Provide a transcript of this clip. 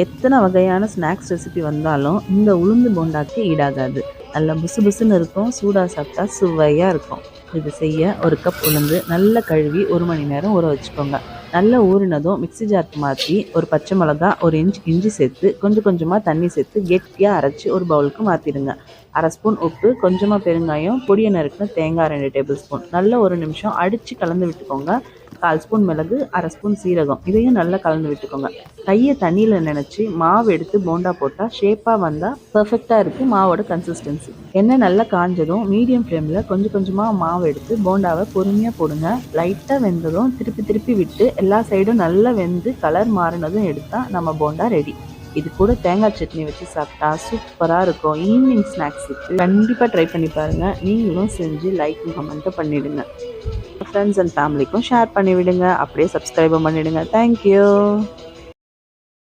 எத்தனை வகையான snacks recipe வந்தாலும் இந்த உளுந்து போண்டாக்கு ஈடாகாது. நல்லா புசு புசுன்னு இருக்கும், சூடாக சாப்பிட்டா சுவையாக இருக்கும். இது செய்ய ஒரு கப் உளுந்து நல்லா கழுவி 1 மணி நேரம் ஊற வச்சுக்கோங்க. நல்லா ஊறினதும் மிக்ஸி ஜாருக்கு மாற்றி ஒரு பச்சை மிளகா, 1 இன்ச் இஞ்சி சேர்த்து கொஞ்சம் கொஞ்சமாக தண்ணி சேர்த்து கெட்டியாக அரைச்சி ஒரு பவுலுக்கு மாற்றிடுங்க. 1/2 ஸ்பூன் உப்பு, கொஞ்சமாக பெருங்காயம், பொடியை நறுக்கின தேங்காய் 2 டேபிள் ஸ்பூன் நல்லா 1 நிமிஷம் அடித்து கலந்து விட்டுக்கோங்க. 1/4 ஸ்பூன் மிளகு, 1/2 ஸ்பூன் சீரகம் இதையும் நல்லா கலந்து விட்டுக்கோங்க. கையை தண்ணியில் நினச்சி மாவு எடுத்து போண்டா போட்டால் ஷேப்பாக வந்தால் பர்ஃபெக்டாக இருக்குது மாவோட கன்சிஸ்டன்சி. எண்ணெய் நல்லா காஞ்சதும் மீடியம் ஃப்ளேமில் கொஞ்சம் கொஞ்சமாக மாவு எடுத்து போண்டாவை பொறுமையாக போடுங்க. லைட்டாக வெந்ததும் திருப்பி திருப்பி விட்டு எல்லா சைடும் நல்லா வெந்து கலர் மாறினதும் எடுத்தால் நம்ம போண்டா ரெடி. இது கூட தேங்காய் சட்னி வச்சு சாப்பிட்டா சூப்பராக இருக்கும். ஈவினிங் ஸ்நாக்ஸுக்கு கண்டிப்பாக ட்ரை பண்ணி பாருங்கள். நீங்களும் செஞ்சு லைக் கமெண்ட்டும் பண்ணிவிடுங்க. ஃப்ரெண்ட்ஸ் அண்ட் ஃபேமிலிக்கும் ஷேர் பண்ணிவிடுங்க. அப்படியே சப்ஸ்கிரைபும் பண்ணிவிடுங்க. தேங்க்யூ.